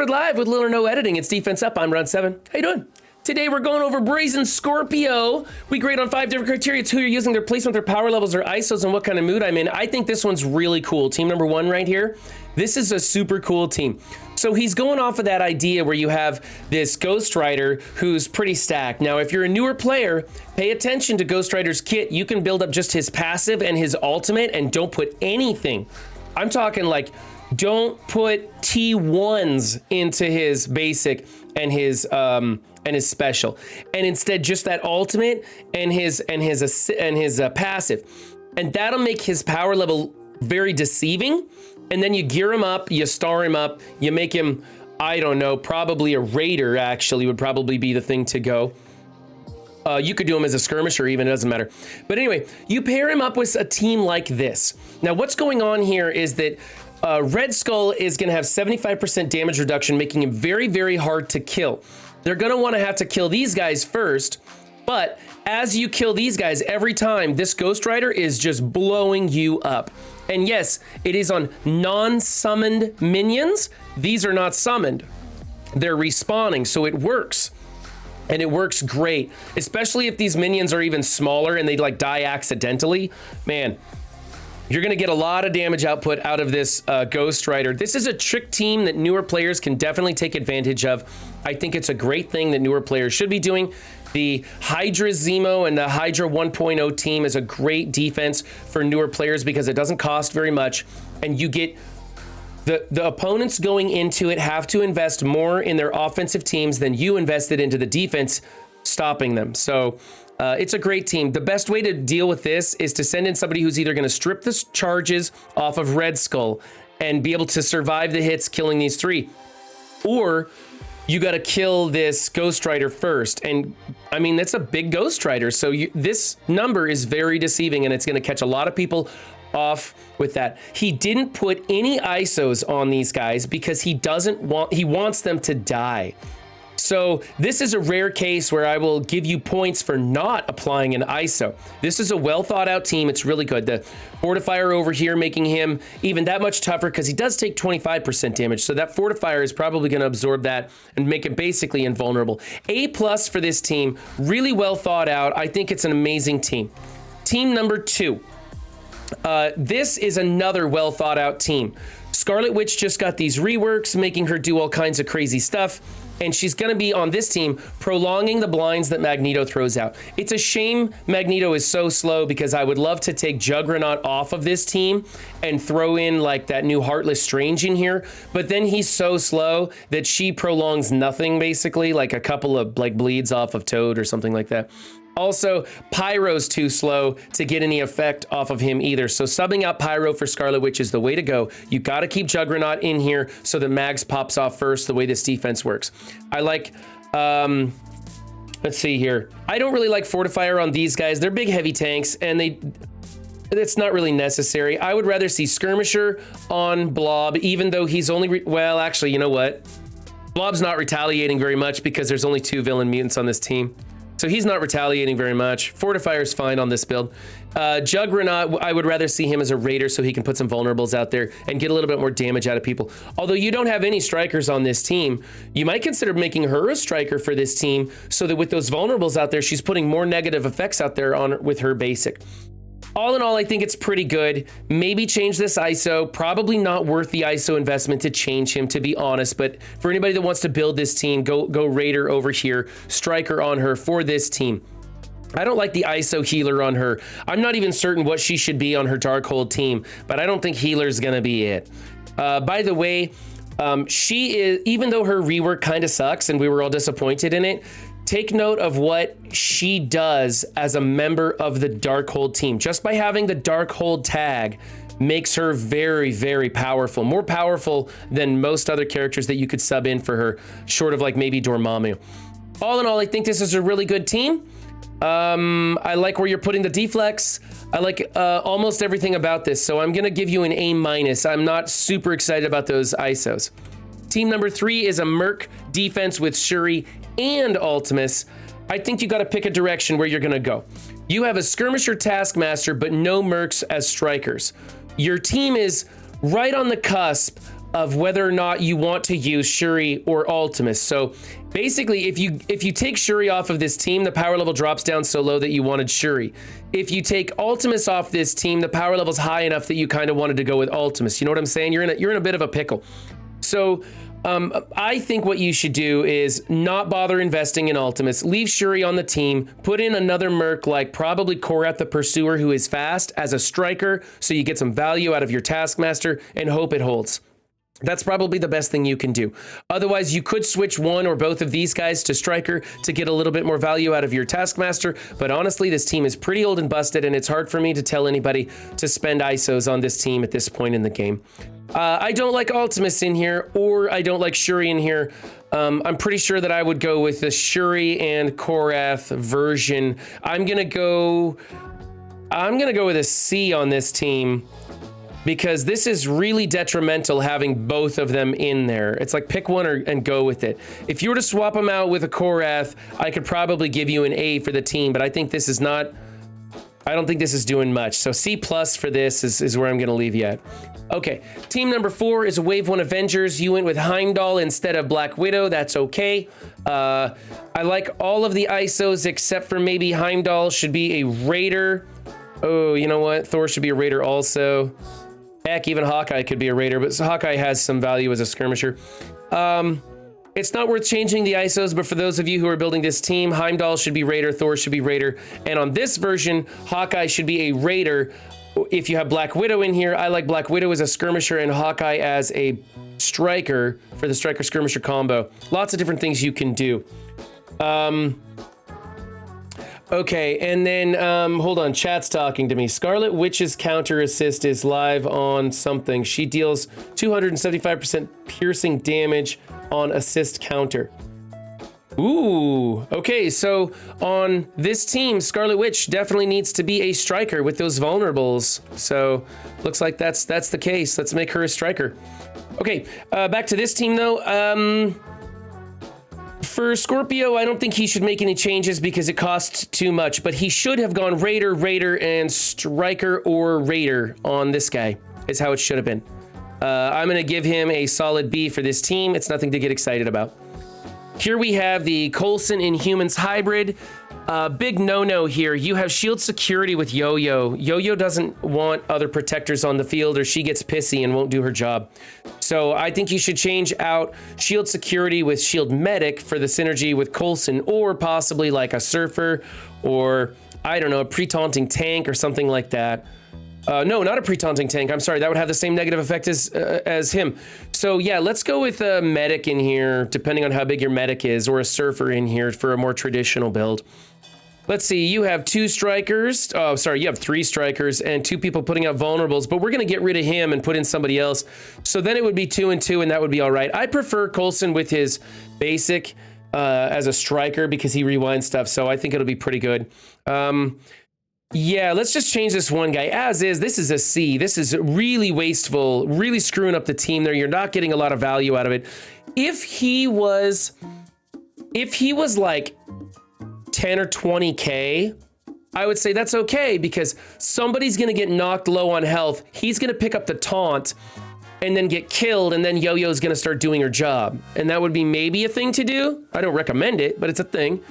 Recorded live with little or no editing. It's Defense Up. I'm Round 7. How you doing? Today we're going over Brazenscorpio. We grade on 5 different criteria. It's who you're using, their placement, their power levels, their ISOs, and what kind of mood I'm in. I think this one's really cool. Team number 1 right here. This is a super cool team. So he's going off of that idea where you have this Ghost Rider who's pretty stacked. Now, if you're a newer player, pay attention to Ghost Rider's kit. You can build up just his passive and his ultimate and don't put anything. I'm talking like, don't put T1s into his basic and his special, and instead just that ultimate and his passive, and that'll make his power level very deceiving. And then you gear him up, you star him up, you make him, I don't know, probably a raider actually would probably be the thing to go. You could do him as a skirmisher even, it doesn't matter. But anyway, you pair him up with a team like this. Now what's going on here is that Red Skull is going to have 75% damage reduction, making him very, very hard to kill. They're going to want to have to kill these guys first, but as you kill these guys, every time this Ghost Rider is just blowing you up. And yes, it is on non-summoned minions. These are not summoned. They're respawning, so it works. And it works great, especially if these minions are even smaller and they like die accidentally. Man, you're gonna get a lot of damage output out of this Ghost Rider. This is a trick team that newer players can definitely take advantage of. I think it's a great thing that newer players should be doing. The Hydra Zemo and the Hydra 1.0 team is a great defense for newer players because it doesn't cost very much, and you get the opponents going into it have to invest more in their offensive teams than you invested into the defense stopping them. So it's a great team. The best way to deal with this is to send in somebody who's either going to strip the charges off of Red Skull and be able to survive the hits killing these 3, or you got to kill this Ghost Rider first. And I mean, that's a big Ghost Rider. So this number is very deceiving, and it's going to catch a lot of people off with that. He didn't put any ISOs on these guys because he wants them to die. So this is a rare case where I will give you points for not applying an ISO. This is a well thought out team. It's really good. The fortifier over here making him even that much tougher because he does take 25% damage. So that fortifier is probably going to absorb that and make him basically invulnerable. A+ for this team. Really well thought out. I think it's an amazing team. Team number 2. This is another well thought out team. Scarlet Witch just got these reworks, making her do all kinds of crazy stuff. And she's going to be on this team prolonging the blinds that Magneto throws out. It's a shame Magneto is so slow because I would love to take Juggernaut off of this team and throw in like that new Heartless Strange in here. But then he's so slow that she prolongs nothing, basically, like a couple of like bleeds off of Toad or something like that. Also, Pyro's too slow to get any effect off of him either. So subbing out Pyro for Scarlet Witch is the way to go. You got to keep Juggernaut in here so that Mags pops off first, the way this defense works. I like, let's see here. I don't really like Fortifier on these guys. They're big, heavy tanks, and it's not really necessary. I would rather see Skirmisher on Blob, even though he's only, well, actually, you know what? Blob's not retaliating very much because there's only 2 villain mutants on this team. So he's not retaliating very much. Fortifier's fine on this build. Juggernaut, I would rather see him as a raider so he can put some vulnerables out there and get a little bit more damage out of people. Although you don't have any strikers on this team, you might consider making her a striker for this team so that with those vulnerables out there, she's putting more negative effects out there on with her basic. All in all, I think it's pretty good. Maybe change this ISO. Probably not worth the ISO investment to change him, to be honest. But for anybody that wants to build this team, go Raider over here, Striker on her for this team. I don't like the ISO healer on her. I'm not even certain what she should be on her Darkhold team, but I don't think healer's gonna be it. By the way, she is, even though her rework kind of sucks and we were all disappointed in it, take note of what she does as a member of the Darkhold team. Just by having the Darkhold tag makes her very, very powerful. More powerful than most other characters that you could sub in for her, short of like maybe Dormammu. All in all, I think this is a really good team. I like where you're putting the deflex. I like almost everything about this. So I'm gonna give you an A-. I'm not super excited about those ISOs. Team number 3 is a Merc defense with Shuri and Ultimus. I think you got to pick a direction where you're going to go. You have a Skirmisher Taskmaster, but no Mercs as strikers. Your team is right on the cusp of whether or not you want to use Shuri or Ultimus. So basically, if you take Shuri off of this team, the power level drops down so low that you wanted Shuri. If you take Ultimus off this team, the power level's high enough that you kind of wanted to go with Ultimus. You know what I'm saying? You're in a bit of a pickle. So I think what you should do is not bother investing in Ultimus. Leave Shuri on the team. Put in another Merc like probably Korath the Pursuer, who is fast, as a striker, so you get some value out of your Taskmaster, and hope it holds. That's probably the best thing you can do. Otherwise, you could switch one or both of these guys to striker to get a little bit more value out of your Taskmaster. But honestly, this team is pretty old and busted, and it's hard for me to tell anybody to spend ISOs on this team at this point in the game. I don't like Ultimus in here, or I don't like Shuri in here. I'm pretty sure that I would go with the Shuri and Korath version. I'm gonna go with a C on this team, because this is really detrimental having both of them in there. It's like pick one and go with it. If you were to swap them out with a Korath, I could probably give you an A for the team, but I think this is not, I don't think this is doing much. So C+ for this is where I'm gonna leave you at. Okay, team number 4 is a Wave 1 Avengers. You went with Heimdall instead of Black Widow. That's okay. I like all of the ISOs except for maybe Heimdall should be a Raider. Oh, you know what? Thor should be a Raider also. Heck, even Hawkeye could be a Raider, but Hawkeye has some value as a skirmisher. It's not worth changing the ISOs, but for those of you who are building this team, Heimdall should be Raider, Thor should be Raider, and on this version, Hawkeye should be a Raider. If you have Black Widow in here, I like Black Widow as a skirmisher and Hawkeye as a striker for the striker skirmisher combo. Lots of different things you can do. Okay, and then, hold on, chat's talking to me. Scarlet Witch's counter assist is live on something. She deals 275% piercing damage on assist counter. Ooh, okay, so on this team, Scarlet Witch definitely needs to be a striker with those vulnerables. So, looks like that's the case. Let's make her a striker. Okay, back to this team though. For Scorpio, I don't think he should make any changes because it costs too much, but he should have gone Raider, and Striker or Raider on this guy, is how it should have been. I'm going to give him a solid B for this team. It's nothing to get excited about. Here we have the Coulson Inhumans hybrid. Big no-no here. You have shield security with Yo-Yo. Yo-Yo doesn't want other protectors on the field, or she gets pissy and won't do her job. So I think you should change out shield security with shield medic for the synergy with Coulson, or possibly like a surfer, or I don't know, a pre-taunting tank or something like that. No, not a pre-taunting tank. I'm sorry, that would have the same negative effect as him. So yeah, let's go with a medic in here, depending on how big your medic is, or a surfer in here for a more traditional build. Let's see, you have 2 strikers. Oh, sorry, you have 3 strikers and 2 people putting out vulnerables, but we're gonna get rid of him and put in somebody else. So then it would be 2 and 2, and that would be all right. I prefer Coulson with his basic as a striker because he rewinds stuff, so I think it'll be pretty good. Yeah, let's just change this one guy. As is, this is a C. This is really wasteful, really screwing up the team there. You're not getting a lot of value out of it. If he was like 10 or 20K, I would say that's okay because somebody's gonna get knocked low on health. He's gonna pick up the taunt and then get killed, and then Yo-Yo's gonna start doing her job. And that would be maybe a thing to do. I don't recommend it, but it's a thing.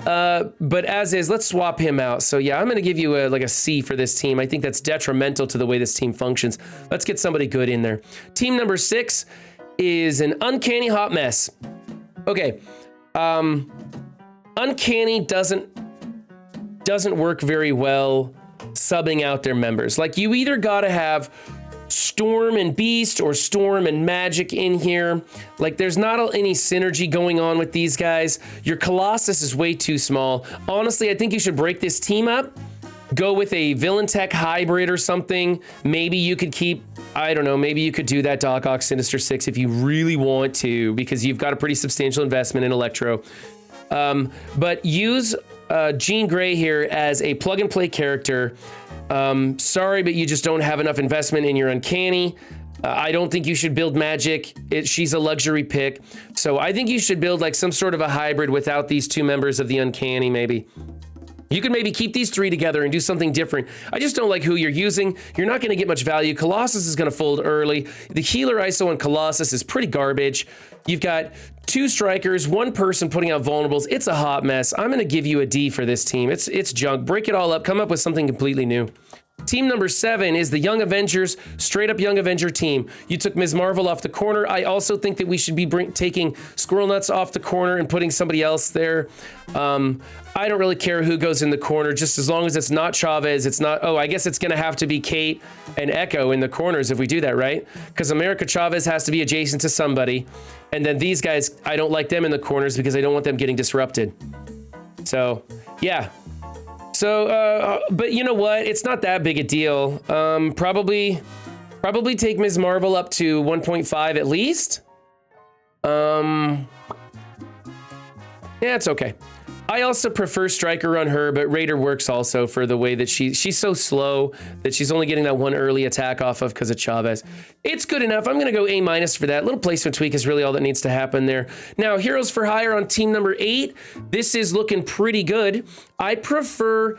But as is, let's swap him out. So yeah, I'm gonna give you like a C for this team. I think that's detrimental to the way this team functions. Let's get somebody good in there. Team number 6 is an Uncanny hot mess. Okay, Uncanny doesn't work very well subbing out their members. Like, you either gotta have Storm and Beast or Storm and Magic in here. Like, there's not any synergy going on with these guys. Your Colossus is way too small. Honestly, I think you should break this team up. Go with a Villain Tech hybrid or something. Maybe you could keep, I don't know, maybe you could do that Doc Ock Sinister 6 if you really want to, because you've got a pretty substantial investment in Electro. But use Jean Grey here as a plug-and-play character. Sorry, but you just don't have enough investment in your Uncanny. I don't think you should build Magic. She's a luxury pick. So I think you should build like some sort of a hybrid without these 2 members of the Uncanny, maybe. You can maybe keep these 3 together and do something different. I just don't like who you're using. You're not going to get much value. Colossus is going to fold early. The healer ISO on Colossus is pretty garbage. You've got 2 strikers, 1 person putting out vulnerables. It's a hot mess. I'm going to give you a D for this team. It's junk. Break it all up. Come up with something completely new. Team number 7 is the Young Avengers, straight up Young Avenger team. You took Ms. Marvel off the corner. I also think that we should be taking Squirrel Nuts off the corner and putting somebody else there. I don't really care who goes in the corner, just as long as it's not Chavez. It's not, oh, I guess it's going to have to be Kate and Echo in the corners if we do that, right? Because America Chavez has to be adjacent to somebody. And then these guys, I don't like them in the corners because I don't want them getting disrupted. So, yeah. So, but you know what? It's not that big a deal. Probably take Ms. Marvel up to 1.5 at least. Yeah, it's okay. I also prefer Striker on her, but Raider works also for the way that she's so slow that she's only getting that 1 early attack off of because of Chavez. It's good enough. I'm going to go A- for that. Little placement tweak is really all that needs to happen there. Now, Heroes for Hire on team number 8. This is looking pretty good. I prefer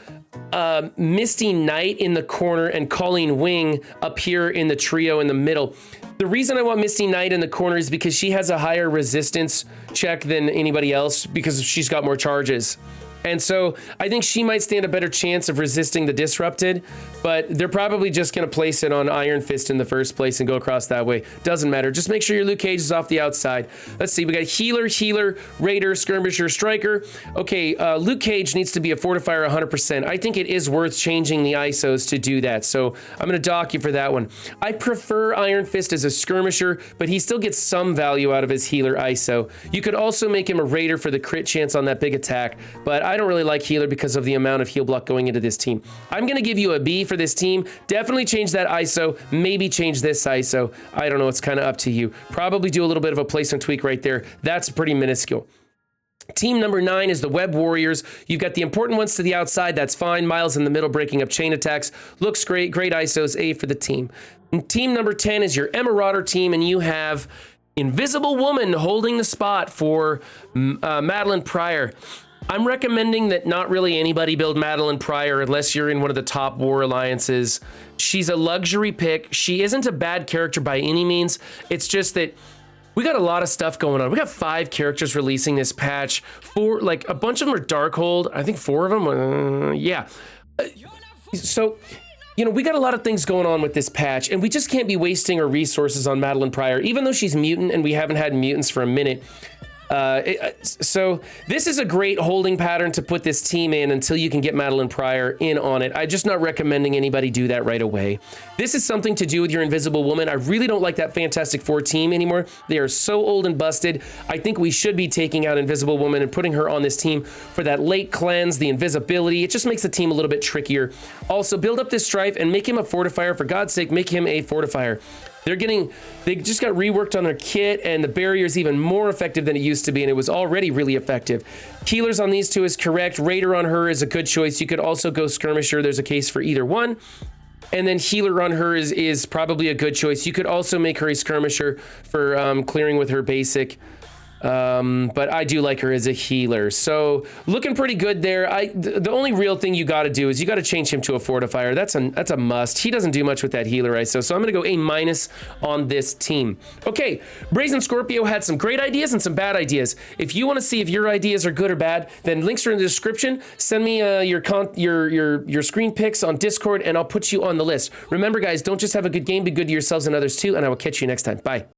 Misty Knight in the corner and Colleen Wing up here in the trio in the middle. The reason I want Misty Knight in the corner is because she has a higher resistance check than anybody else because she's got more charges. And so I think she might stand a better chance of resisting the disrupted, but they're probably just going to place it on Iron Fist in the first place and go across that way. Doesn't matter. Just make sure your Luke Cage is off the outside. Let's see. We got Healer, Raider, Skirmisher, Striker. Okay, Luke Cage needs to be a Fortifier 100%. I think it is worth changing the ISOs to do that. So I'm going to dock you for that one. I prefer Iron Fist as a Skirmisher, but he still gets some value out of his Healer ISO. You could also make him a Raider for the crit chance on that big attack, but I don't really like Healer because of the amount of heal block going into this team. I'm going to give you a B for this team. Definitely change that ISO. Maybe change this ISO. I don't know. It's kind of up to you. Probably do a little bit of a placement tweak right there. That's pretty minuscule. Team number 9 is the Web Warriors. You've got the important ones to the outside. That's fine. Miles in the middle breaking up chain attacks. Looks great. Great ISOs. A for the team. And team number 10 is your Emmarauder team, and you have Invisible Woman holding the spot for Madeline Pryor. I'm recommending that not really anybody build Madeline Pryor unless you're in one of the top war alliances. She's a luxury pick. She isn't a bad character by any means. It's just that we got a lot of stuff going on. We got 5 characters releasing this patch. 4, like a bunch of them are Darkhold. I think 4 of them. Yeah. So, you know, we got a lot of things going on with this patch, and we just can't be wasting our resources on Madeline Pryor, even though she's mutant and we haven't had mutants for a minute. So this is a great holding pattern to put this team in until you can get Madeline Pryor in on it. I'm just not recommending anybody do that right away. This is something to do with your Invisible Woman. I really don't like that Fantastic Four team anymore. They are so old and busted. I think we should be taking out Invisible Woman and putting her on this team for that late cleanse, the invisibility. It just makes the team a little bit trickier. Also, build up this Strife and make him a Fortifier. For God's sake, make him a Fortifier. They just got reworked on their kit, and the barrier is even more effective than it used to be, and it was already really effective. Healers on these 2 is correct. Raider on her is a good choice. You could also go Skirmisher. There's a case for either one. And then Healer on her is probably a good choice. You could also make her a Skirmisher for clearing with her basic. But I do like her as a healer. So looking pretty good there. The only real thing you got to do is you got to change him to a Fortifier. That's a must. He doesn't do much with that healer ISO. So I'm going to go A- on this team. Okay, Brazenscorpio had some great ideas and some bad ideas. If you want to see if your ideas are good or bad, then links are in the description. Send me your screen pics on Discord, and I'll put you on the list. Remember, guys, don't just have a good game, be good to yourselves and others too, and I will catch you next time. Bye.